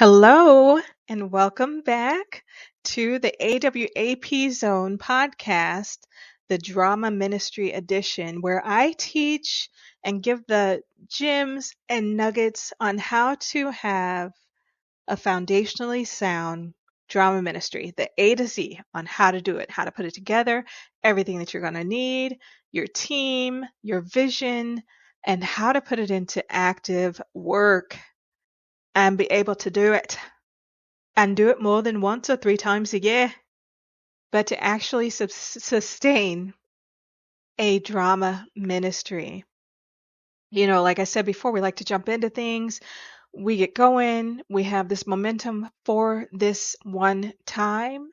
Hello, and welcome back to the AWAP Zone Podcast, the Drama Ministry Edition, where I teach and give the gems and nuggets on how to have a foundationally sound drama ministry, the A to Z on how to do it, how to put it together, everything that you're going to need, your team, your vision, and how to put it into active work and be able to do it and do it more than once or 3 times a year, but to actually sustain a drama ministry. Like I said before, we like to jump into things. We get going. We have this momentum for this one time.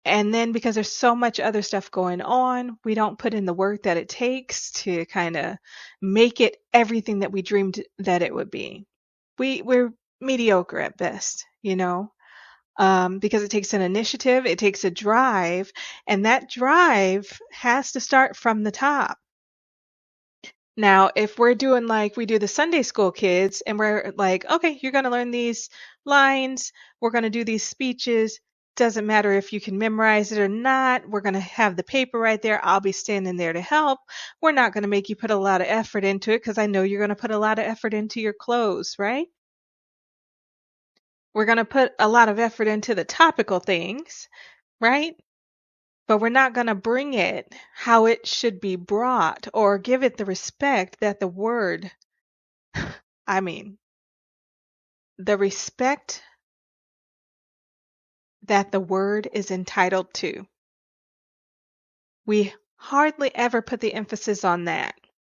And then because there's so much other stuff going on, we don't put in the work that it takes to kind of make it everything that we dreamed that it would be. We're mediocre at best, because it takes an initiative, it takes a drive, and that drive has to start from the top. Now, if we're doing like we do the Sunday school kids and we're like, okay, you're going to learn these lines, we're going to do these speeches, doesn't matter if you can memorize it or not, we're going to have the paper right there, I'll be standing there to help. We're not going to make you put a lot of effort into it because I know you're going to put a lot of effort into your clothes, right? We're going to put a lot of effort into the topical things, right? But we're not going to bring it how it should be brought or give it the respect that the word, the respect that the word is entitled to. We hardly ever put the emphasis on that,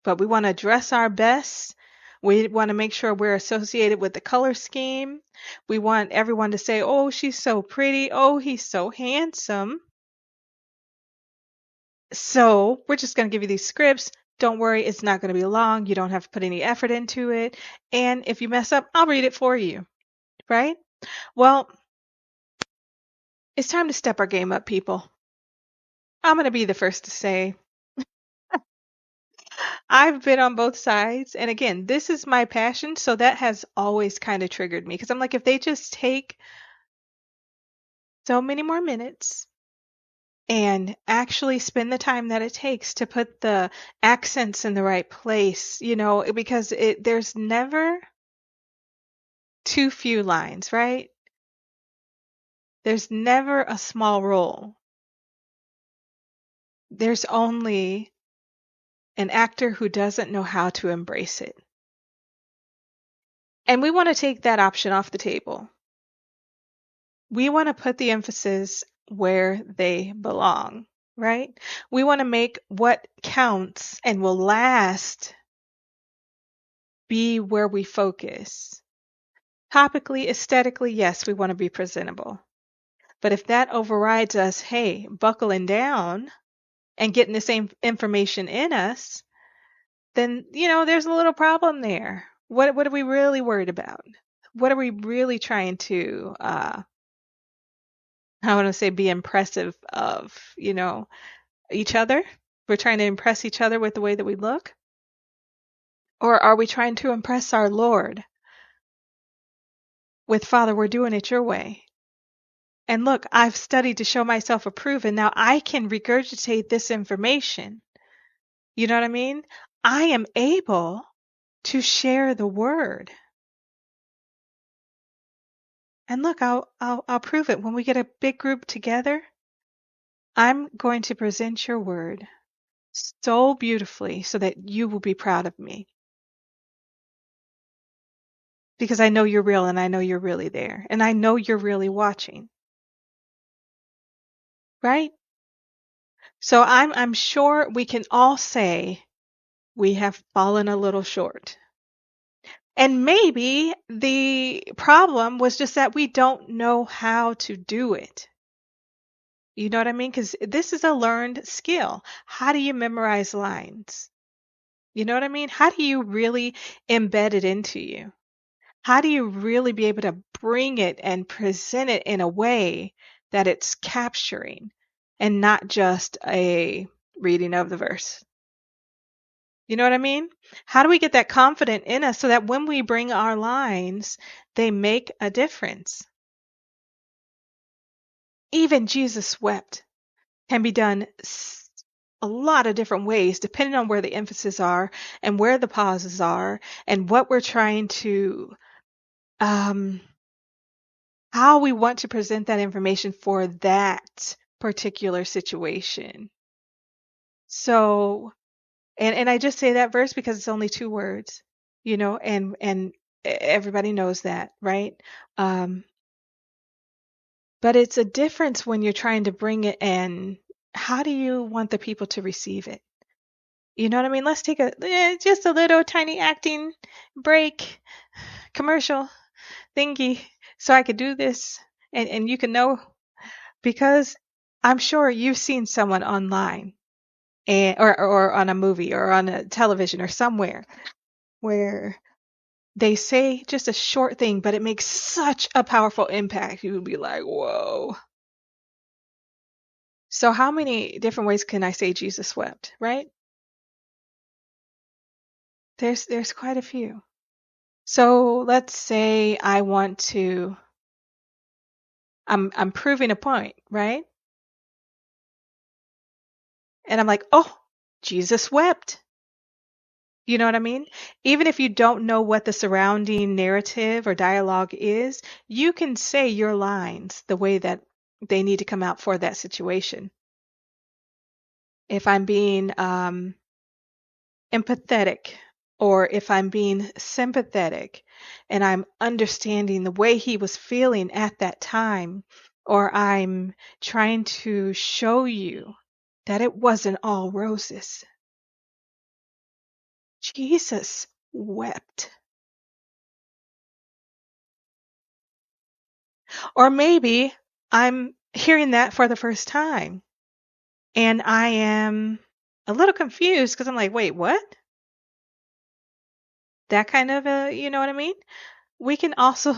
but we want to dress our best. We want to make sure we're associated with the color scheme. We want everyone to say, oh, she's so pretty. Oh, he's so handsome. So we're just going to give you these scripts. Don't worry, it's not going to be long. You don't have to put any effort into it. And if you mess up, I'll read it for you, right? Well, it's time to step our game up, people. I'm going to be the first to say I've been on both sides. And again, this is my passion. So that has always kind of triggered me because I'm like, if they just take so many more minutes and actually spend the time that it takes to put the accents in the right place, because there's never too few lines, right? There's never a small role. There's only an actor who doesn't know how to embrace it. And we want to take that option off the table. We want to put the emphasis where they belong, right? We want to make what counts and will last be where we focus. Topically, aesthetically, yes, we want to be presentable. But if that overrides us, hey, buckling down and getting the same information in us, then, there's a little problem there. What are we really worried about? What are we really trying to, I want to say be impressive of, each other? We're trying to impress each other with the way that we look? Or are we trying to impress our Lord with, Father, we're doing it your way? And look, I've studied to show myself approved, and now I can regurgitate this information. You know what I mean? I am able to share the word. And look, I'll prove it. When we get a big group together, I'm going to present your word so beautifully so that you will be proud of me. Because I know you're real and I know you're really there. And I know you're really watching. Right? So I'm sure we can all say we have fallen a little short. And maybe the problem was just that we don't know how to do it. You know what I mean? Because this is a learned skill. How do you memorize lines? You know what I mean? How do you really embed it into you? How do you really be able to bring it and present it in a way that it's capturing and not just a reading of the verse? You know what I mean? How do we get that confident in us so that when we bring our lines, they make a difference? Even Jesus wept can be done a lot of different ways depending on where the emphasis are and where the pauses are and what we're trying to um how we want to present that information for that particular situation. So, and I just say that verse because it's only 2 words, and everybody knows that, right? Um, but it's a difference when you're trying to bring it in. How do you want the people to receive it? You know what I mean? Let's take just a little tiny acting break, commercial thingy, so I could do this, and you can know. Because I'm sure you've seen someone online or on a movie or on a television or somewhere where they say just a short thing, but it makes such a powerful impact. You would be like, whoa. So how many different ways can I say Jesus wept, right? There's quite a few. So let's say I'm proving a point, right? And I'm like, oh, Jesus wept. You know what I mean? Even if you don't know what the surrounding narrative or dialogue is, you can say your lines the way that they need to come out for that situation. If I'm being empathetic or if I'm being sympathetic and I'm understanding the way he was feeling at that time, or I'm trying to show you that it wasn't all roses. Jesus wept. Or maybe I'm hearing that for the first time and I am a little confused because I'm like, wait, what? That kind of you know what I mean? We can also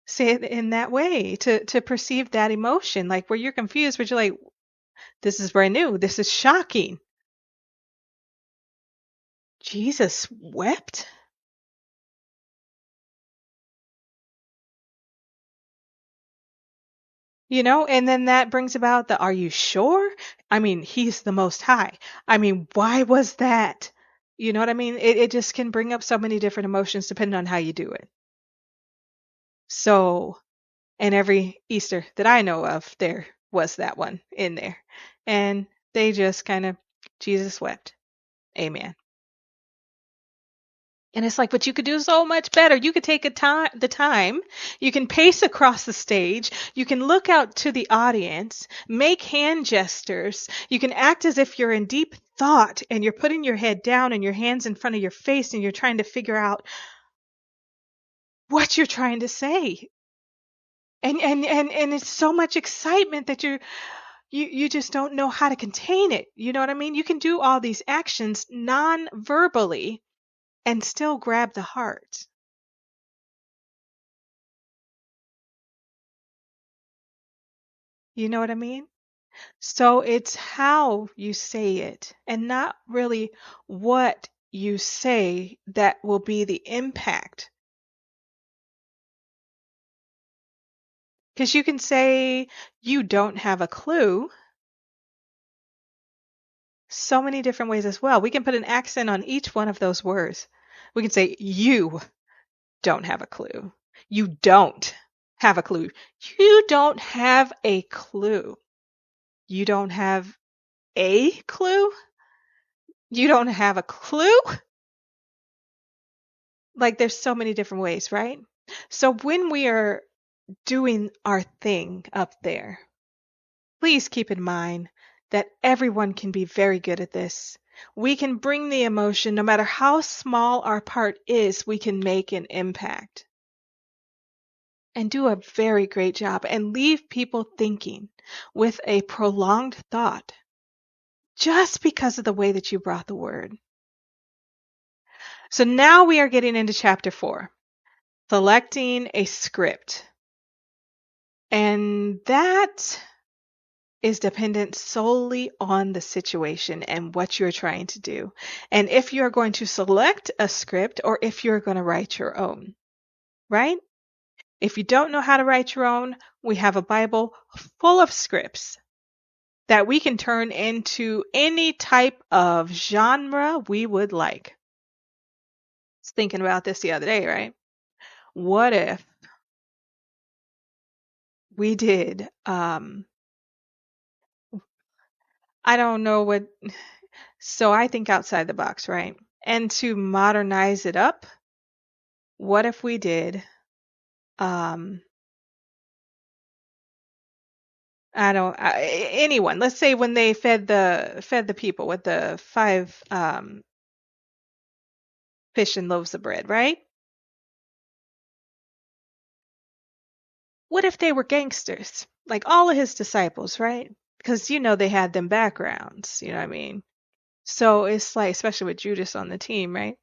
say it in that way to perceive that emotion, like where you're confused, but you're like, this is brand new. This is shocking. Jesus wept? And then that brings about the, are you sure? I mean, he's the most high. I mean, why was that? You know what I mean? It just can bring up so many different emotions depending on how you do it. So, and every Easter that I know of, there was that one in there. And they just kind of, Jesus wept. Amen. And it's like, but you could do so much better. You could take the time. You can pace across the stage. You can look out to the audience, make hand gestures. You can act as if you're in deep thought and you're putting your head down and your hands in front of your face and you're trying to figure out what you're trying to say. And it's so much excitement that you just don't know how to contain it. You know what I mean? You can do all these actions non-verbally and still grab the heart. You know what I mean? So it's how you say it and not really what you say that will be the impact. Because you can say you don't have a clue so many different ways as well. We can put an accent on each one of those words. We can say you don't have a clue. You don't have a clue. You don't have a clue. You don't have a clue? You don't have a clue? Like there's so many different ways, right? So when we are doing our thing up there, please keep in mind that everyone can be very good at this. We can bring the emotion, no matter how small our part is, we can make an impact and do a very great job and leave people thinking with a prolonged thought just because of the way that you brought the word. So now we are getting into chapter 4, selecting a script. And that is dependent solely on the situation and what you're trying to do. And if you're going to select a script or if you're going to write your own, right? If you don't know how to write your own, we have a Bible full of scripts that we can turn into any type of genre we would like. I was thinking about this the other day, right? What if we did, I don't know what, so I think outside the box, right? And to modernize it up, what if we did, um, anyone, let's say when they fed the people with the five, fish and loaves of bread, right? What if they were gangsters? Like all of his disciples, right? Because they had them backgrounds, you know what I mean? So it's like, especially with Judas on the team, right?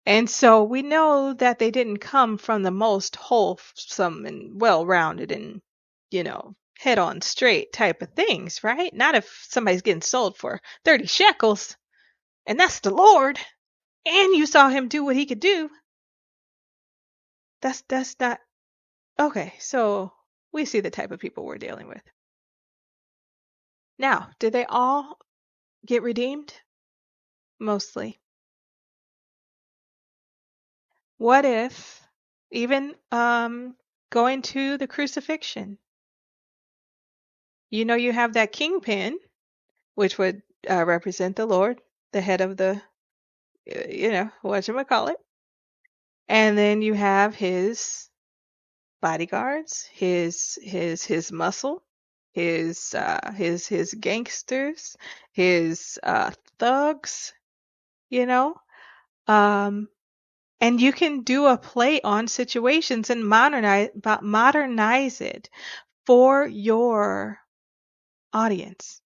And so we know that they didn't come from the most wholesome and well-rounded and, head on straight type of things, right? Not if somebody's getting sold for 30 shekels and that's the Lord and you saw him do what he could do. That's not okay. So we see the type of people we're dealing with. Now, did they all get redeemed? Mostly. What if even going to the crucifixion, you have that kingpin, which would represent the Lord, the head of the, whatchamacallit. And then you have his bodyguards, his muscle, his gangsters, his thugs, you know. And you can do a play on situations and modernize it for your audience,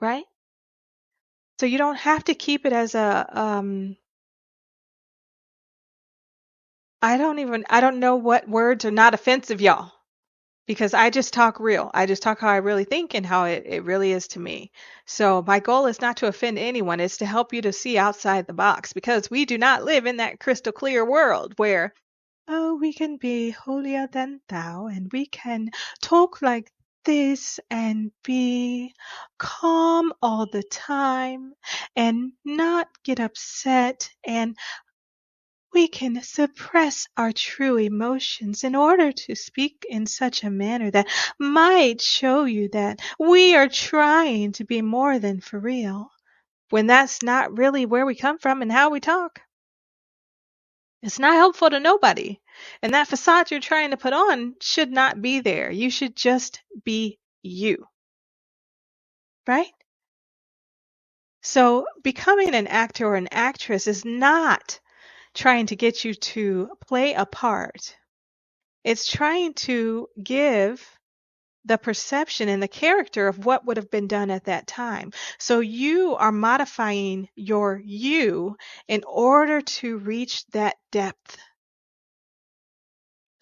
right? So you don't have to keep it as I don't know what words are not offensive, y'all, because I just talk real. I just talk how I really think and how it really is to me. So my goal is not to offend anyone. It's to help you to see outside the box because we do not live in that crystal clear world where, oh, we can be holier than thou and we can talk like this and be calm all the time and not get upset, and we can suppress our true emotions in order to speak in such a manner that might show you that we are trying to be more than for real, when that's not really where we come from and how we talk. It's not helpful to nobody. And that facade you're trying to put on should not be there. You should just be you. Right? So becoming an actor or an actress is not trying to get you to play a part. It's trying to give the perception and the character of what would have been done at that time. So you are modifying your you in order to reach that depth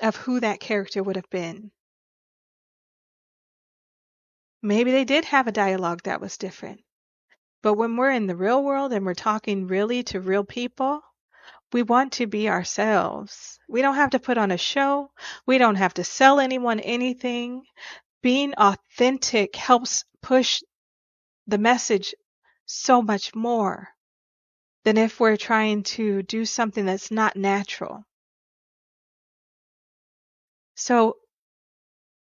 of who that character would have been. Maybe they did have a dialogue that was different. But when we're in the real world and we're talking really to real people, we want to be ourselves. We don't have to put on a show. We don't have to sell anyone anything. Being authentic helps push the message so much more than if we're trying to do something that's not natural. So,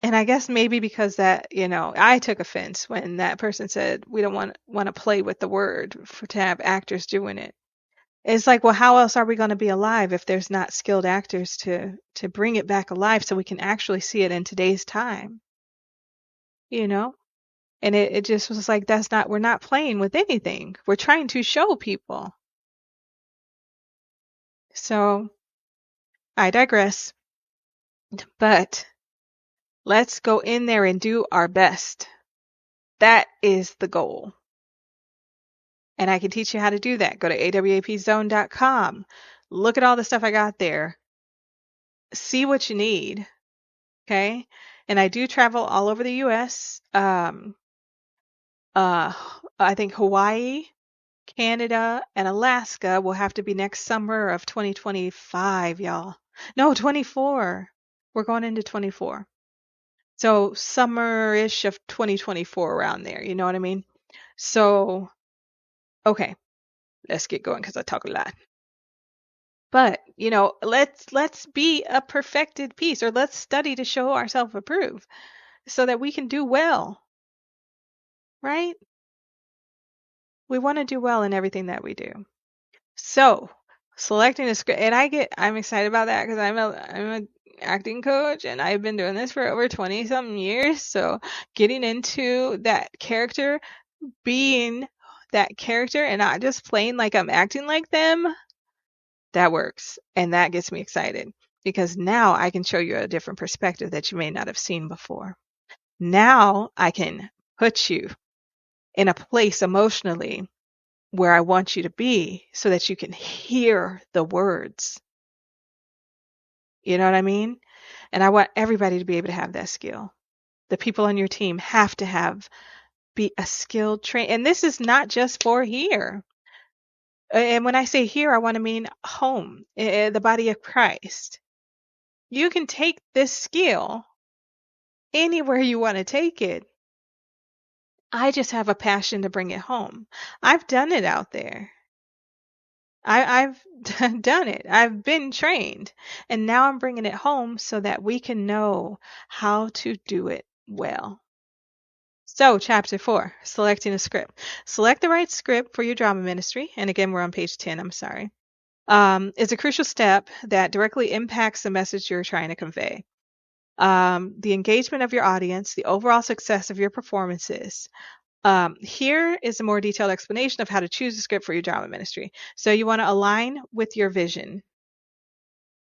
and I guess maybe because that, I took offense when that person said we don't want to play with the word to have actors doing it. It's like, well, how else are we going to be alive if there's not skilled actors to bring it back alive so we can actually see it in today's time? And it just was like, we're not playing with anything. We're trying to show people. So I digress. But let's go in there and do our best. That is the goal. And I can teach you how to do that. Go to awapzone.com. Look at all the stuff I got there. See what you need. Okay? And I do travel all over the U.S. I think Hawaii, Canada, and Alaska will have to be next summer of 2025, y'all. No, 24. We're going into 24. So summer-ish of 2024 around there, you know what I mean? So, okay, let's get going because I talk a lot. But, let's be a perfected piece, or let's study to show ourselves approved so that we can do well, right? We want to do well in everything that we do. So, selecting a script, and I'm excited about that because I'm a acting coach and I've been doing this for over 20 something years. So, getting into that character, being that character and not just playing like I'm acting like them, that works. And that gets me excited because now I can show you a different perspective that you may not have seen before. Now I can put you in a place emotionally where I want you to be so that you can hear the words. You know what I mean? And I want everybody to be able to have that skill. The people on your team have to be a skilled train. And this is not just for here. And when I say here, I want to mean home, the body of Christ. You can take this skill anywhere you want to take it. I just have a passion to bring it home. I've done it out there. I've done it. I've been trained. And now I'm bringing it home so that we can know how to do it well. So, chapter 4, selecting a script. Select the right script for your drama ministry. And again, we're on page 10, I'm sorry. It's a crucial step that directly impacts the message you're trying to convey. The engagement of your audience, the overall success of your performances. Here is a more detailed explanation of how to choose a script for your drama ministry. So you want to align with your vision.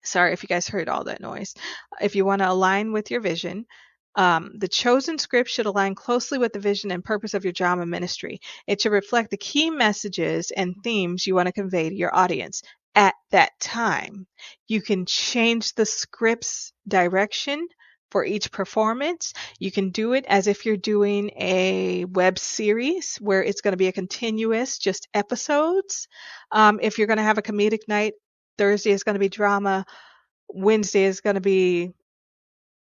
Sorry if you guys heard all that noise. If you want to align with your vision, the chosen script should align closely with the vision and purpose of your drama ministry. It should reflect the key messages and themes you want to convey to your audience at that time. You can change the script's direction for each performance. You can do it as if you're doing a web series where it's going to be a continuous, just episodes. If you're going to have a comedic night, Thursday is going to be drama, Wednesday is going to be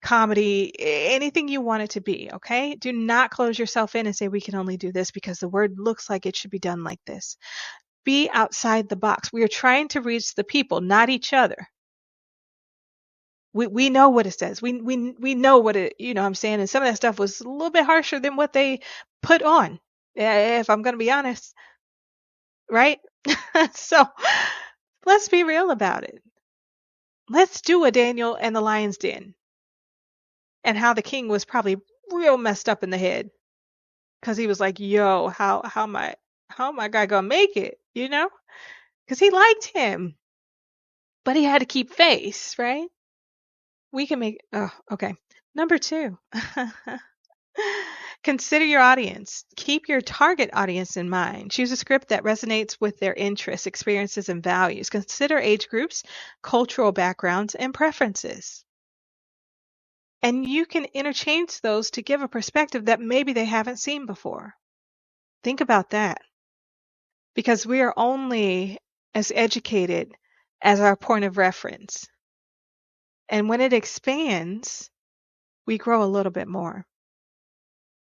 comedy, anything you want it to be, okay? Do not close yourself in and say we can only do this because the word looks like it should be done like this. Be outside the box. We are trying to reach the people, not each other. We know what it says. We know what it, I'm saying, and some of that stuff was a little bit harsher than what they put on, if I'm going to be honest, right? So let's be real about it. Let's do a Daniel and the Lion's Den and how the king was probably real messed up in the head because he was like, yo, how my guy gonna make it, because he liked him, but he had to keep face, right? We can make, oh, okay. Number 2, consider your audience. Keep your target audience in mind. Choose a script that resonates with their interests, experiences, and values. Consider age groups, cultural backgrounds, and preferences. And you can interchange those to give a perspective that maybe they haven't seen before. Think about that. Because we are only as educated as our point of reference. And when it expands, we grow a little bit more.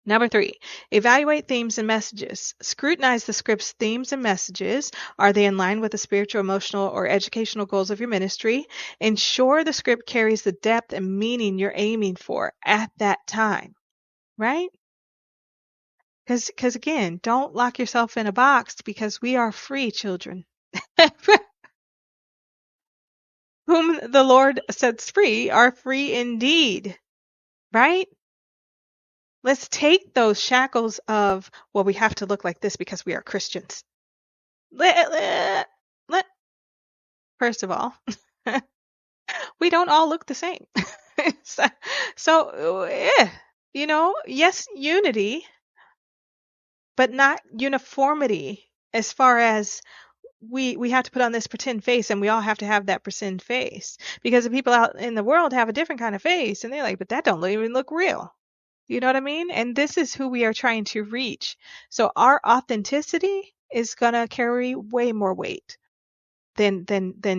Number 3, evaluate themes and messages. Scrutinize the script's themes and messages. Are they in line with the spiritual, emotional, or educational goals of your ministry? Ensure the script carries the depth and meaning you're aiming for at that time, right? Because again, don't lock yourself in a box because we are free children. Whom the Lord sets free are free indeed, right? Let's take those shackles of, well, we have to look like this because we are Christians. First of all, we don't all look the same. Yes, unity, but not uniformity as far as we have to put on this pretend face, and we all have to have that pretend face, because the people out in the world have a different kind of face, and they're like, but that don't even look real. You know what I mean? And this is who we are trying to reach. So our authenticity is gonna carry way more weight than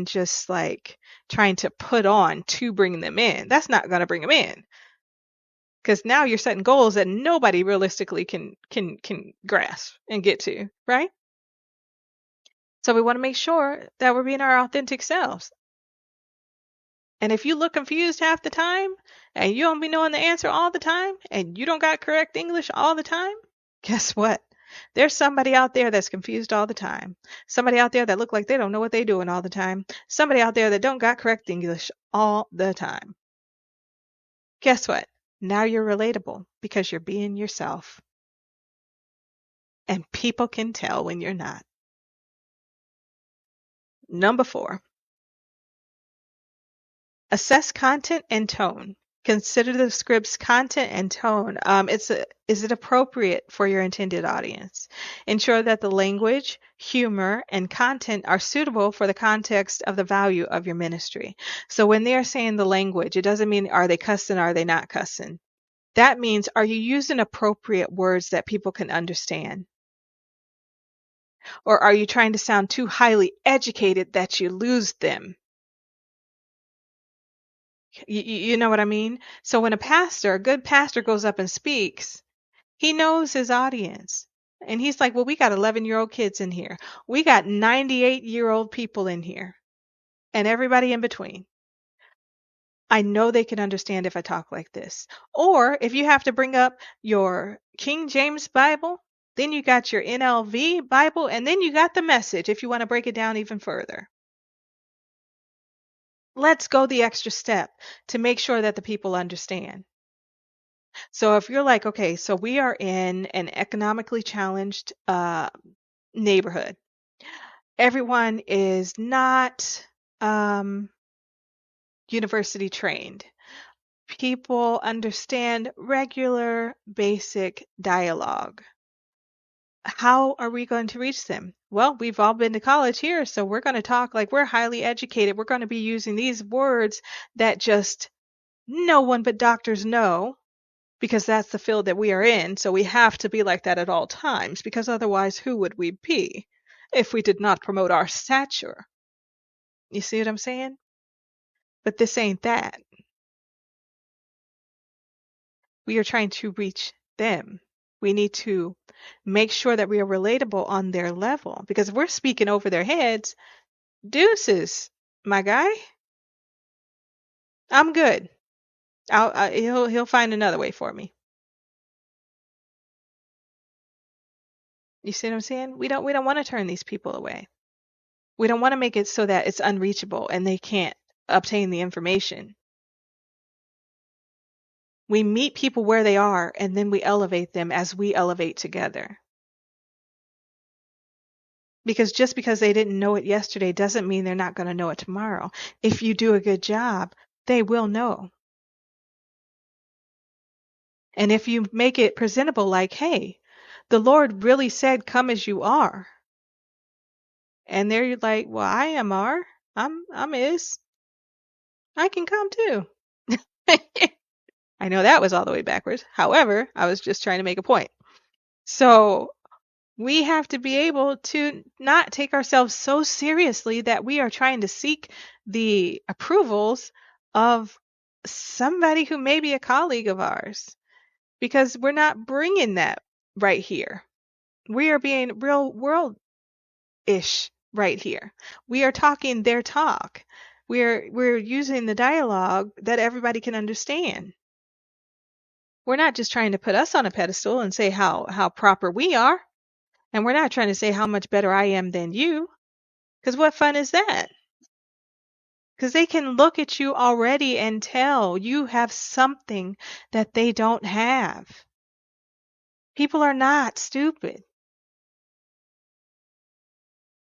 just like trying to put on to bring them in. That's not gonna bring them in, because now you're setting goals that nobody realistically can grasp and get to, right? So we want to make sure that we're being our authentic selves. And if you look confused half the time, and you don't be knowing the answer all the time, and you don't got correct English all the time, guess what? There's somebody out there that's confused all the time. Somebody out there that look like they don't know what they're doing all the time. Somebody out there that don't got correct English all the time. Guess what? Now you're relatable because you're being yourself. And people can tell when you're not. Number 4, assess content and tone. Consider the script's content and tone. Is it appropriate for your intended audience? Ensure that the language, humor, and content are suitable for the context of the value of your ministry. So when they are saying the language, it doesn't mean are they cussing, are they not cussing. That means, are you using appropriate words that people can understand? Or are you trying to sound too highly educated that you lose them? You know what I mean? So when a good pastor goes up and speaks, he knows his audience. And he's like, well, we got 11-year-old kids in here. We got 98-year-old people in here and everybody in between. I know they can understand if I talk like this. Or if you have to bring up your King James Bible, then you got your NLV Bible, and then you got the Message if you want to break it down even further. Let's go the extra step to make sure that the people understand. So if you're like, okay, so we are in an economically challenged neighborhood. Everyone is not university trained. People understand regular basic dialogue. How are we going to reach them? Well, we've all been to college here, so we're going to talk like we're highly educated. We're going to be using these words that just no one but doctors know, because that's the field that we are in. So we have to be like that at all times, because otherwise, who would we be if we did not promote our stature? You see what I'm saying? But this ain't that. We are trying to reach them. We need to make sure that we are relatable on their level, because if we're speaking over their heads, deuces, my guy, I'm good. He'll find another way for me. You see what I'm saying? We don't want to turn these people away. We don't want to make it so that it's unreachable and they can't obtain the information. We meet people where they are, and then we elevate them as we elevate together. Because just because they didn't know it yesterday doesn't mean they're not going to know it tomorrow. If you do a good job, they will know. And if you make it presentable, like, hey, the Lord really said, come as you are. And they're like, well, I am are. I'm is. I can come too. I know that was all the way backwards. However, I was just trying to make a point. So we have to be able to not take ourselves so seriously that we are trying to seek the approvals of somebody who may be a colleague of ours, because we're not bringing that right here. We are being real world-ish right here. We are talking their talk. We're using the dialogue that everybody can understand. We're not just trying to put us on a pedestal and say how proper we are. And we're not trying to say how much better I am than you. Because what fun is that? Because they can look at you already and tell you have something that they don't have. People are not stupid.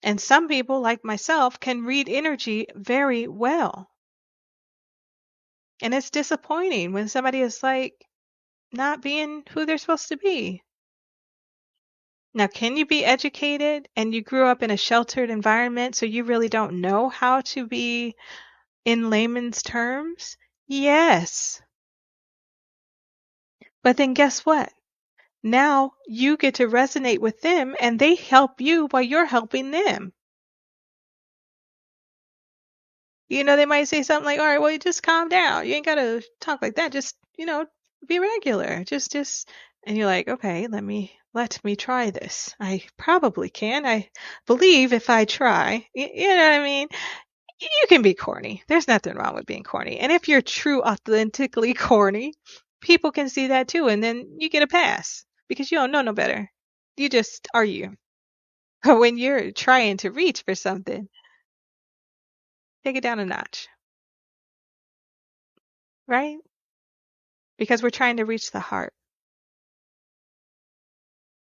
And some people, like myself, can read energy very well. And it's disappointing when somebody is like not being who they're supposed to be. Now, can you be educated and you grew up in a sheltered environment, so you really don't know how to be in layman's terms? Yes. But then guess what? Now you get to resonate with them and they help you while you're helping them. They might say something like, all right, well, you just calm down. You ain't got to talk like that. Just, be regular. Just, and you're like, okay, let me try this. I probably can. I believe if I try, you know what I mean? You can be corny. There's nothing wrong with being corny. And if you're true, authentically corny, people can see that too. And then you get a pass because you don't know no better. You just are you. But when you're trying to reach for something, take it down a notch, right? Because we're trying to reach the heart,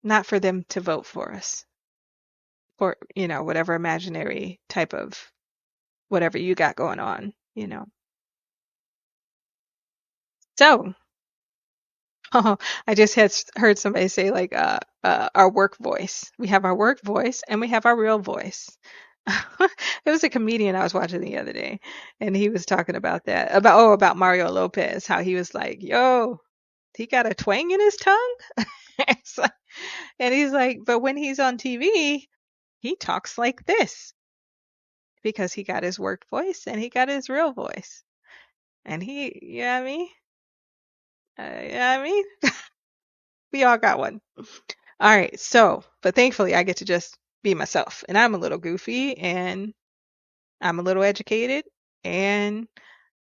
not for them to vote for us for, whatever imaginary type of whatever you got going on. So, I just had heard somebody say like our work voice. We have our work voice and we have our real voice. It was a comedian I was watching the other day, and he was talking about that about Mario Lopez, how he was like, "Yo, he got a twang in his tongue." It's like- and he's like, "But when he's on TV, he talks like this because he got his work voice and he got his real voice, and you know what I mean? You know what I mean? We all got one." All right, but thankfully I get to just be myself, and I'm a little goofy, and I'm a little educated, and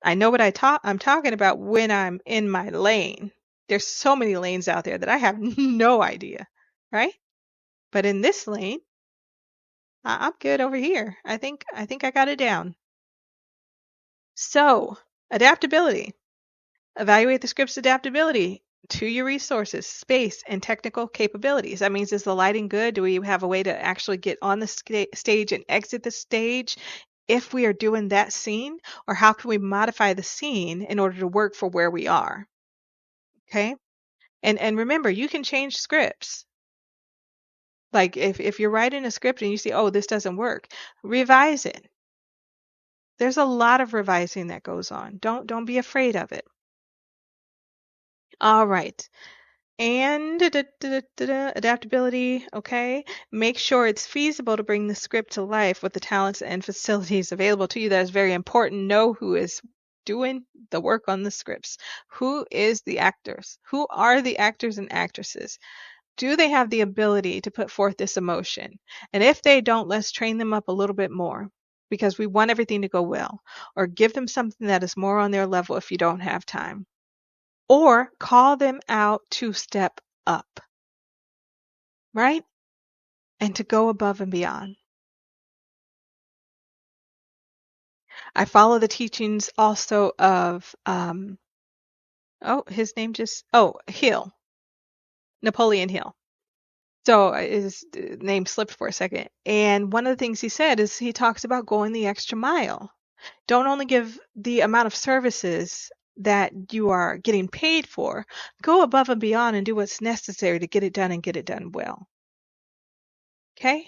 I know what I'm talking about when I'm in my lane. There's so many lanes out there that I have no idea, right? But in this lane, I'm good over here. I think I got it down. So, adaptability. Evaluate the script's adaptability to your resources, space, and technical capabilities. That means, is the lighting good? Do we have a way to actually get on the stage and exit the stage if we are doing that scene? Or how can we modify the scene in order to work for where we are? Okay. And remember, you can change scripts. Like if you're writing a script and you see, oh, this doesn't work, revise it. There's a lot of revising that goes on. Don't be afraid of it. All right. And adaptability, okay? Make sure it's feasible to bring the script to life with the talents and facilities available to you. That is very important. Know who is doing the work on the scripts. Who is the actors? Who are the actors and actresses? Do they have the ability to put forth this emotion? And if they don't, let's train them up a little bit more because we want everything to go well. Or give them something that is more on their level if you don't have time. Or call them out to step up, right? And to go above and beyond. I follow the teachings also of, his name Hill, Napoleon Hill. So his name slipped for a second. And one of the things he said is he talks about going the extra mile. Don't only give the amount of services that you are getting paid for, go above and beyond and do what's necessary to get it done and get it done well. Okay?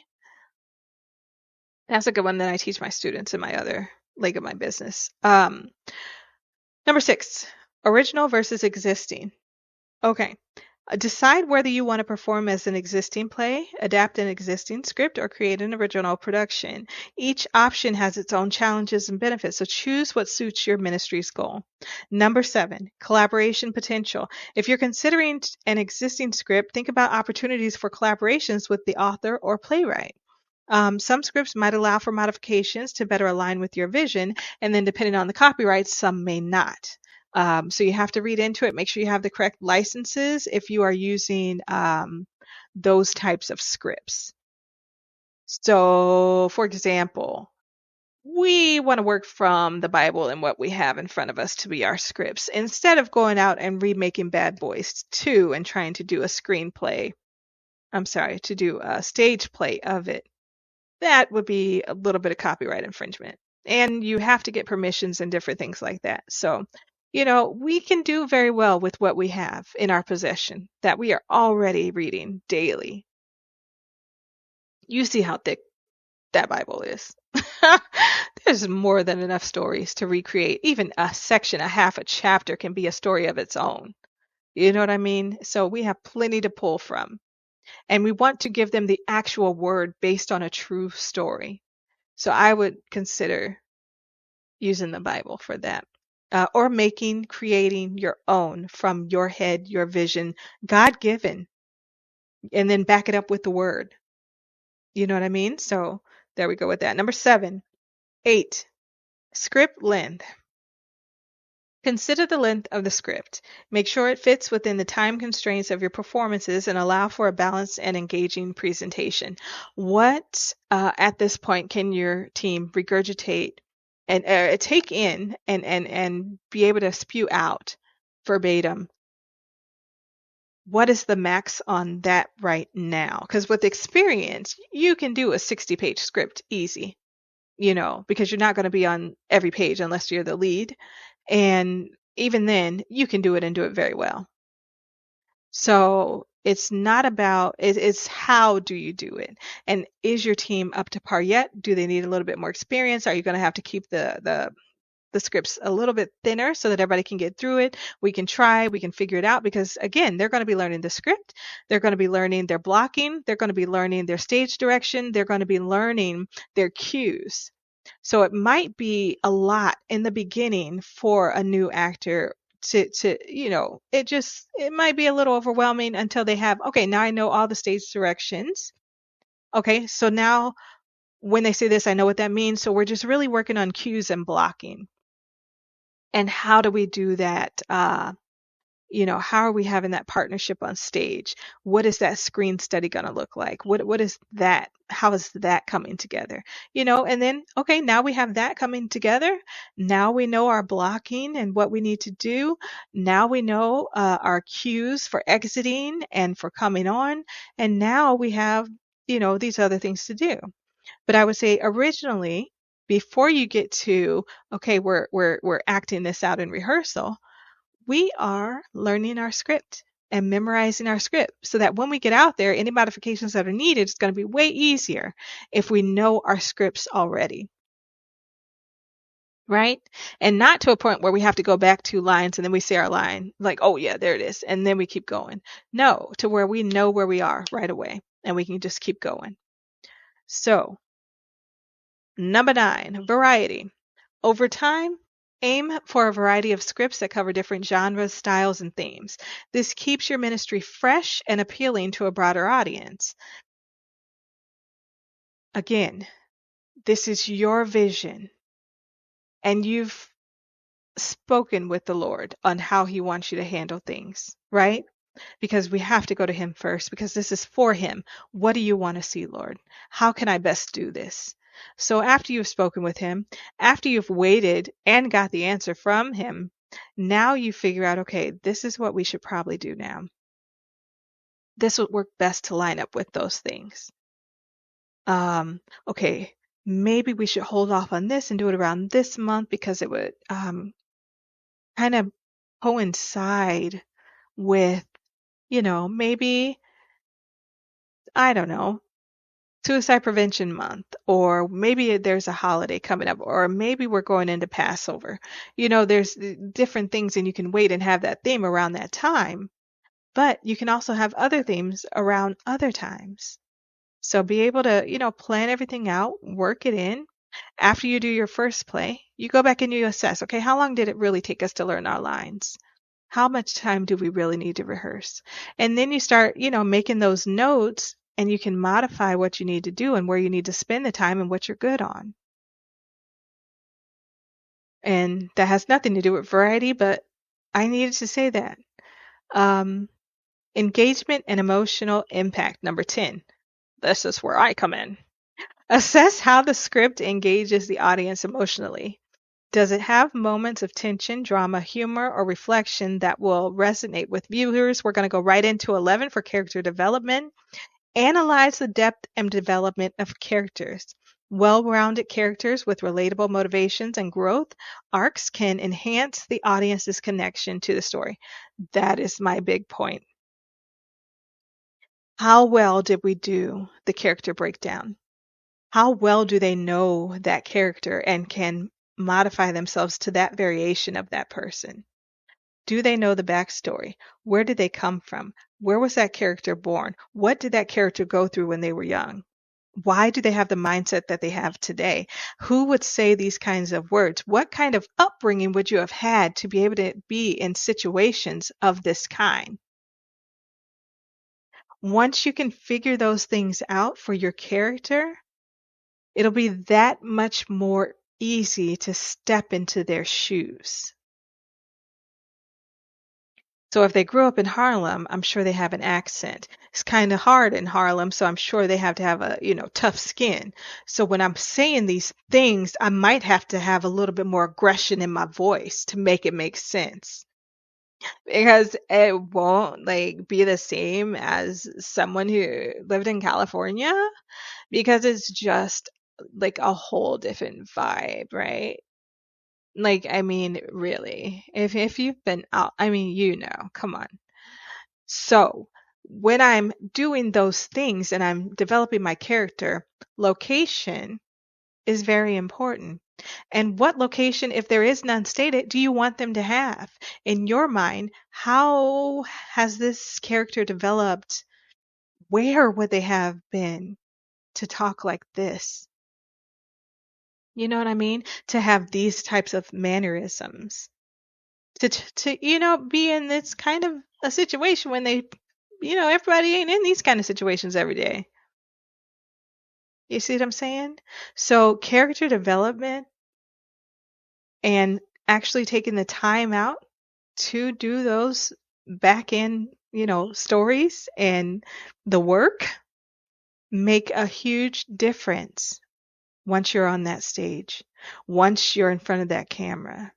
That's a good one that I teach my students in my other leg of my business. Number 6, original versus existing. Okay. Decide whether you want to perform as an existing play, adapt an existing script, or create an original production. Each option has its own challenges and benefits, so choose what suits your ministry's goal. Number 7, collaboration potential. If you're considering an existing script, think about opportunities for collaborations with the author or playwright. Some scripts might allow for modifications to better align with your vision, and then depending on the copyright, some may not. So you have to read into it. Make sure you have the correct licenses if you are using those types of scripts. So, for example, we want to work from the Bible and what we have in front of us to be our scripts instead of going out and remaking Bad Boys 2 and trying to do a screenplay. I'm sorry, to do a stage play of it. That would be a little bit of copyright infringement. And you have to get permissions and different things like that. So, we can do very well with what we have in our possession that we are already reading daily. You see how thick that Bible is. There's more than enough stories to recreate. Even a section, a half a chapter can be a story of its own. You know what I mean? So we have plenty to pull from. And we want to give them the actual word based on a true story. So I would consider using the Bible for that. Or creating your own from your head, your vision, God given, and then back it up with the word. You know what I mean? So there we go with that. Number 7, 8, script length. Consider the length of the script. Make sure it fits within the time constraints of your performances and allow for a balanced and engaging presentation. What at this point can your team regurgitate and take in and be able to spew out verbatim? What is the max on that right now? Because with experience, you can do a 60-page script easy, because you're not going to be on every page unless you're the lead. And even then, you can do it and do it very well. So it's not about, it's how do you do it? And is your team up to par yet? Do they need a little bit more experience? Are you going to have to keep the scripts a little bit thinner so that everybody can get through it? We can try, we can figure it out, because again, they're going to be learning the script. They're going to be learning their blocking. They're going to be learning their stage direction. They're going to be learning their cues. So it might be a lot in the beginning for a new actor to it might be a little overwhelming until they have, okay, now I know all the stage directions. Okay, so now when they say this, I know what that means. So we're just really working on cues and blocking. And how do we do that? How are we having that partnership on stage? What is that screen study going to look like? What is that? How is that coming together? And then, okay, now we have that coming together. Now we know our blocking and what we need to do. Now we know our cues for exiting and for coming on. And now we have, these other things to do. But I would say originally, before you get to, okay, we're acting this out in rehearsal, we are learning our script and memorizing our script so that when we get out there, any modifications that are needed is going to be way easier if we know our scripts already. Right? And not to a point where we have to go back 2 lines and then we say our line like, oh yeah, there it is. And then we keep going. No, to where we know where we are right away and we can just keep going. So, number 9, variety. Over time, aim for a variety of scripts that cover different genres, styles, and themes. This keeps your ministry fresh and appealing to a broader audience. Again, this is your vision, and you've spoken with the Lord on how He wants you to handle things, right? Because we have to go to Him first, because this is for Him. What do you want to see, Lord? How can I best do this? So after you've spoken with Him, after you've waited and got the answer from Him, now you figure out, okay, this is what we should probably do now. This would work best to line up with those things. Okay, maybe we should hold off on this and do it around this month because it would kind of coincide with, maybe, I don't know, Suicide Prevention Month, or maybe there's a holiday coming up, or maybe we're going into Passover. There's different things, and you can wait and have that theme around that time, but you can also have other themes around other times. So be able to, plan everything out, work it in. After you do your first play, you go back and you assess, okay, how long did it really take us to learn our lines? How much time do we really need to rehearse? And then you start, making those notes, and you can modify what you need to do and where you need to spend the time and what you're good on. And that has nothing to do with variety, but I needed to say that. Engagement and emotional impact, number 10. This is where I come in. Assess how the script engages the audience emotionally. Does it have moments of tension, drama, humor, or reflection that will resonate with viewers? We're going to go right into 11 for character development. Analyze the depth and development of characters. Well-rounded characters with relatable motivations and growth arcs can enhance the audience's connection to the story. That is my big point. How well did we do the character breakdown? How well do they know that character and can modify themselves to that variation of that person? Do they know the backstory? Where did they come from? Where was that character born? What did that character go through when they were young? Why do they have the mindset that they have today? Who would say these kinds of words? What kind of upbringing would you have had to be able to be in situations of this kind? Once you can figure those things out for your character, it'll be that much more easy to step into their shoes. So if they grew up in Harlem, I'm sure they have an accent. It's kind of hard in Harlem, so I'm sure they have to have a, tough skin. So when I'm saying these things, I might have to have a little bit more aggression in my voice to make it make sense. Because it won't like be the same as someone who lived in California because it's just like a whole different vibe, right? Like, I mean, really, if you've been out, I mean, come on. So, when I'm doing those things and I'm developing my character, location is very important. And what location, if there is none stated, do you want them to have? In your mind, how has this character developed? Where would they have been to talk like this? You know what I mean? To have these types of mannerisms. To be in this kind of a situation when everybody ain't in these kind of situations every day. You see what I'm saying? So character development and actually taking the time out to do those back end, stories and the work make a huge difference once you're on that stage, once you're in front of that camera.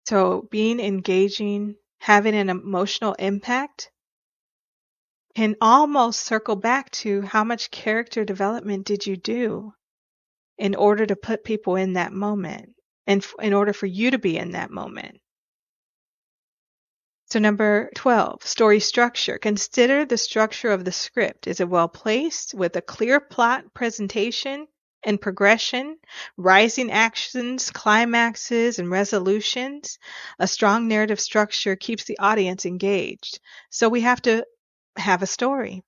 So being engaging, having an emotional impact can almost circle back to how much character development did you do in order to put people in that moment and in order for you to be in that moment. So number 12, story structure. Consider the structure of the script. Is it well placed with a clear plot presentation and progression, rising actions, climaxes, and resolutions? A strong narrative structure keeps the audience engaged. So we have to have a story.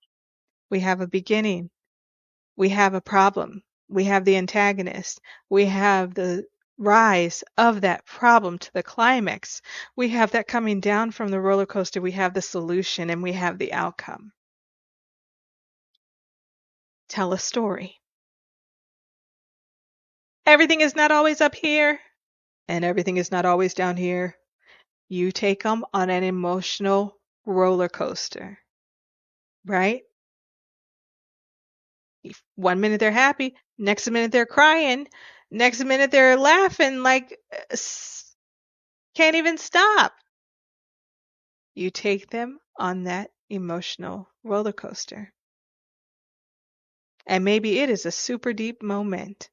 We have a beginning. We have a problem. We have the antagonist. We have the rise of that problem to the climax. We have that coming down from the roller coaster. We have the solution and we have the outcome. Tell a story. Everything is not always up here and everything is not always down here. You take them on an emotional roller coaster, right? One minute they're happy, next minute they're crying, next minute they're laughing like can't even stop. You take them on that emotional roller coaster. And maybe it is a super deep moment.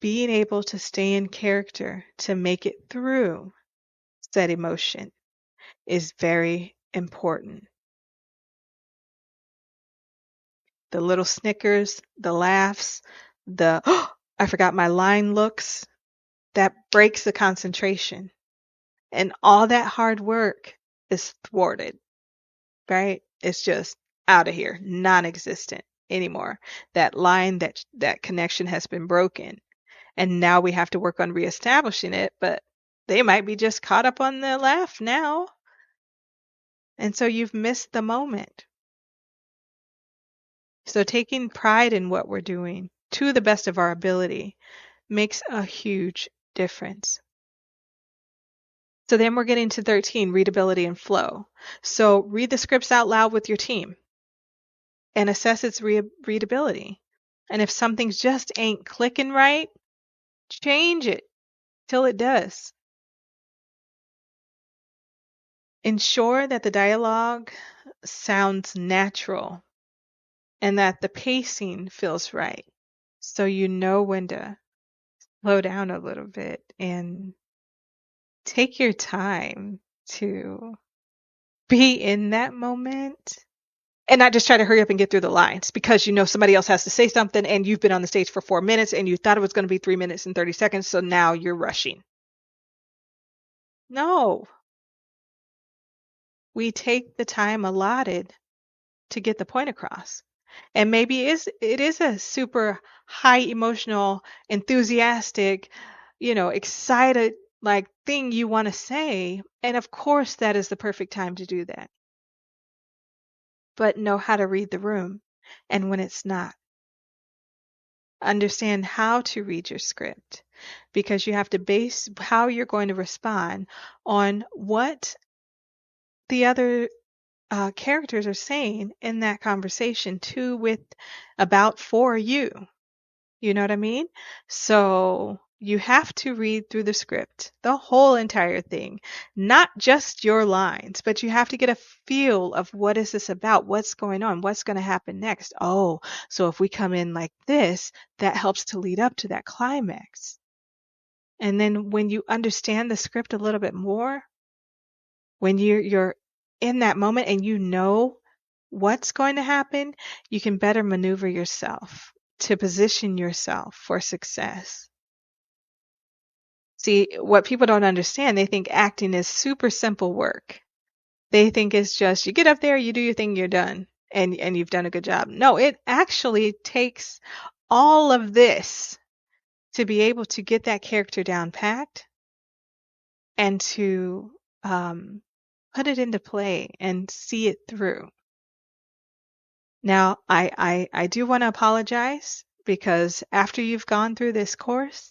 Being able to stay in character to make it through said emotion is very important. The little snickers, the laughs, the oh, I forgot my line looks, that breaks the concentration. And all that hard work is thwarted, right? It's just out of here, non-existent anymore. That line, that connection has been broken. And now we have to work on reestablishing it, but they might be just caught up on the laugh now. And so you've missed the moment. So taking pride in what we're doing to the best of our ability makes a huge difference. So then we're getting to 13, readability and flow. So read the scripts out loud with your team and assess its readability. And if something's just ain't clicking right, change it till it does. Ensure that the dialogue sounds natural and that the pacing feels right. So you know when to slow down a little bit and take your time to be in that moment and not just try to hurry up and get through the lines because you know somebody else has to say something and you've been on the stage for 4 minutes and you thought it was going to be 3 minutes and 30 seconds, so now you're rushing. No, we take the time allotted to get the point across. And maybe it is a super high emotional, enthusiastic, excited like thing you want to say. And of course that is the perfect time to do that. But know how to read the room and when it's not. Understand how to read your script because you have to base how you're going to respond on what the other characters are saying in that conversation to, with, about, for you. You know what I mean? So you have to read through the script, the whole entire thing, not just your lines, but you have to get a feel of what is this about? What's going on? What's going to happen next? Oh, so if we come in like this, that helps to lead up to that climax. And then when you understand the script a little bit more, when you're in that moment and you know what's going to happen, you can better maneuver yourself to position yourself for success. See, what people don't understand, they think acting is super simple work. They think it's just you get up there, you do your thing, you're done, and you've done a good job. No, it actually takes all of this to be able to get that character down packed and to put it into play and see it through. Now, I do want to apologize because after you've gone through this course,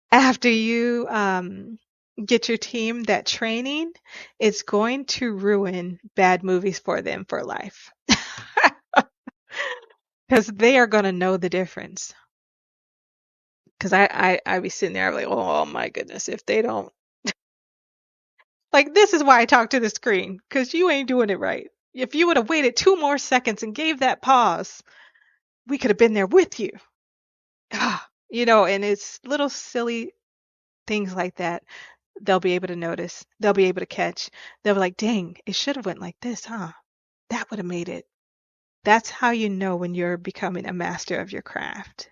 after you get your team that training, it's going to ruin bad movies for them for life. Because they are going to know the difference. Because I be sitting there like, oh my goodness, if they don't. Like, this is why I talk to the screen, because you ain't doing it right. If you would have waited 2 more seconds and gave that pause, we could have been there with you. And it's little silly things like that they'll be able to notice. They'll be able to catch. They'll be like, dang, it should have went like this, huh? That would have made it. That's how you know when you're becoming a master of your craft.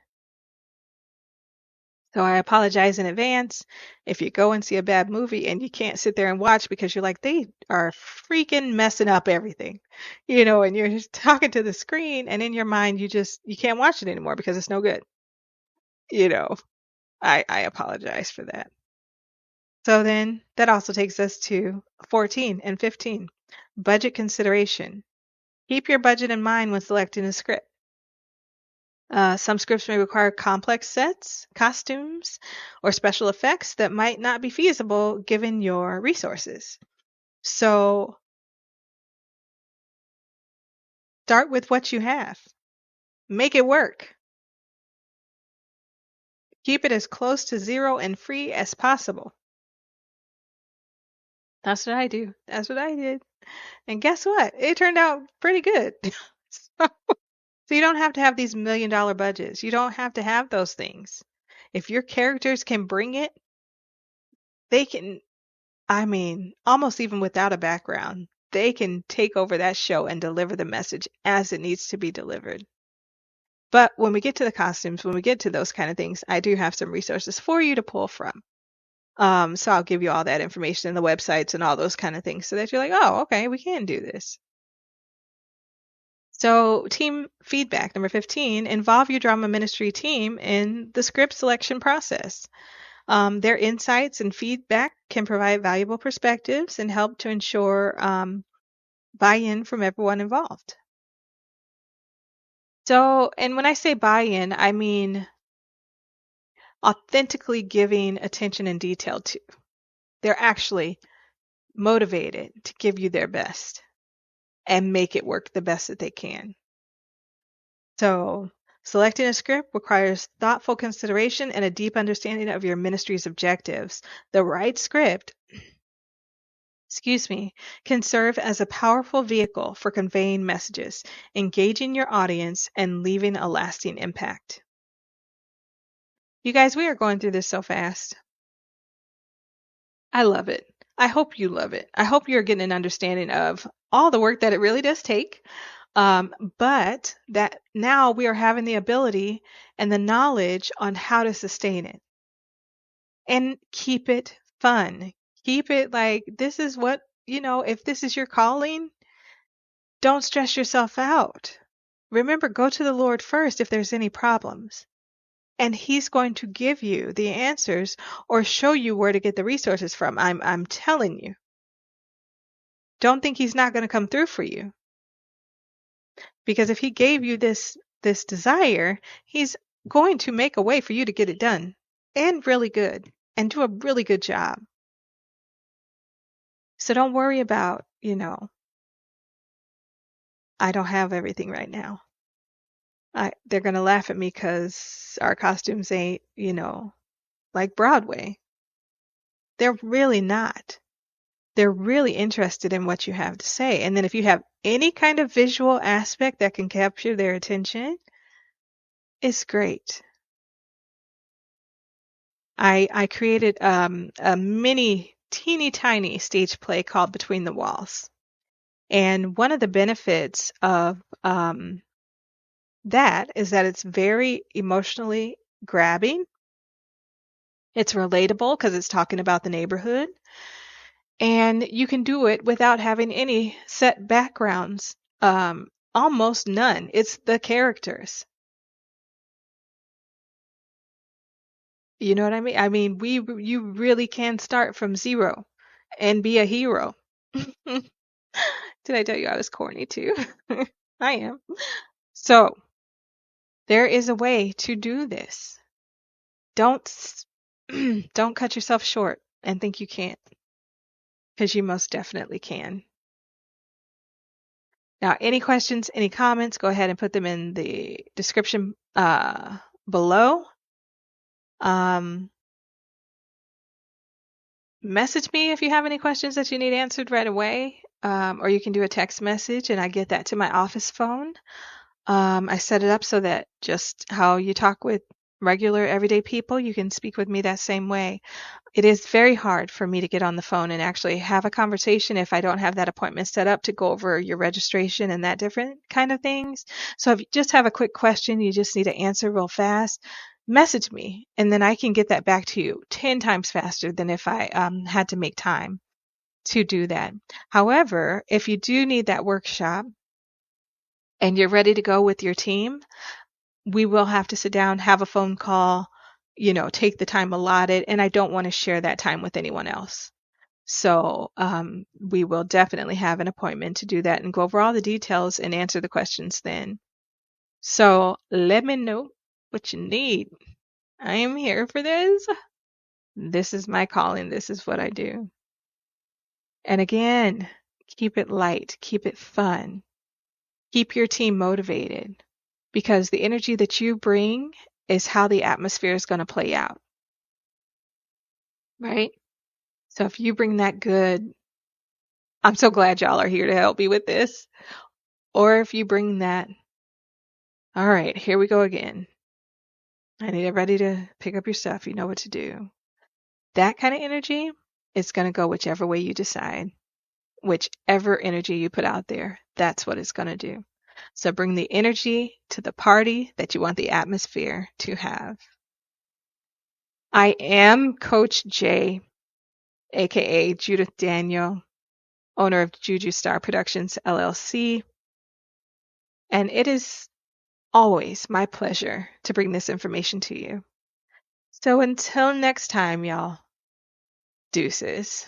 So I apologize in advance if you go and see a bad movie and you can't sit there and watch because you're like, they are freaking messing up everything, and you're just talking to the screen and in your mind, you can't watch it anymore because it's no good. I apologize for that. So then that also takes us to 14 and 15. Budget consideration. Keep your budget in mind when selecting a script. Some scripts may require complex sets, costumes, or special effects that might not be feasible given your resources. So start with what you have. Make it work. Keep it as close to zero and free as possible. That's what I do. That's what I did. And guess what? It turned out pretty good. So you don't have to have these $1 million budgets. You don't have to have those things. If your characters can bring it, they can, almost even without a background, they can take over that show and deliver the message as it needs to be delivered. But when we get to the costumes, when we get to those kind of things, I do have some resources for you to pull from. So I'll give you all that information in the websites and all those kind of things so that you're like, oh, okay, we can do this. So team feedback, number 15, involve your drama ministry team in the script selection process. Their insights and feedback can provide valuable perspectives and help to ensure buy-in from everyone involved. So, and when I say buy-in, I mean authentically giving attention and detail to. They're actually motivated to give you their best and make it work the best that they can. So, selecting a script requires thoughtful consideration and a deep understanding of your ministry's objectives. The right script, can serve as a powerful vehicle for conveying messages, engaging your audience, and leaving a lasting impact. You guys, we are going through this so fast. I love it. I hope you love it. I hope you're getting an understanding of all the work that it really does take. But that now we are having the ability and the knowledge on how to sustain it and keep it fun. Keep it like this is what, if this is your calling, don't stress yourself out. Remember, go to the Lord first if there's any problems. And He's going to give you the answers or show you where to get the resources from. I'm telling you. Don't think He's not going to come through for you. Because if He gave you this desire, He's going to make a way for you to get it done. And really good. And do a really good job. So don't worry about, I don't have everything right now. They're going to laugh at me because our costumes ain't, like Broadway. They're really not. They're really interested in what you have to say. And then if you have any kind of visual aspect that can capture their attention, it's great. I created a mini, teeny tiny stage play called Between the Walls. And one of the benefits of that is that it's very emotionally grabbing. It's relatable because it's talking about the neighborhood. And you can do it without having any set backgrounds. Almost none. It's the characters. You know what I mean? I mean, you really can start from zero and be a hero. Did I tell you I was corny too? I am. So, there is a way to do this. Don't don't cut yourself short and think you can't, because you most definitely can. Now, any questions, any comments, go ahead and put them in the description below. Message me if you have any questions that you need answered right away, or you can do a text message and I get that to my office phone. I set it up so that just how you talk with regular everyday people, you can speak with me that same way. It is very hard for me to get on the phone and actually have a conversation if I don't have that appointment set up to go over your registration and that different kind of things. So if you just have a quick question, you just need to answer real fast, message me, and then I can get that back to you 10 times faster than if I had to make time to do that. However, if you do need that workshop and you're ready to go with your team, we will have to sit down, have a phone call, take the time allotted, and I don't want to share that time with anyone else. So we will definitely have an appointment to do that and go over all the details and answer the questions then. So let me know what you need. I am here for this. This is my calling. This is what I do. And again, keep it light, keep it fun, keep your team motivated, because the energy that you bring is how the atmosphere is going to play out. Right? So if you bring that good, I'm so glad y'all are here to help me with this. Or if you bring that, all right, here we go again. I need everybody to pick up your stuff. You know what to do. That kind of energy is going to go whichever way you decide. Whichever energy you put out there, that's what it's going to do. So bring the energy to the party that you want the atmosphere to have. I am Coach J, aka Judith Daniel, owner of Juju Star Productions, LLC. And it is always my pleasure to bring this information to you. So until next time, y'all, deuces.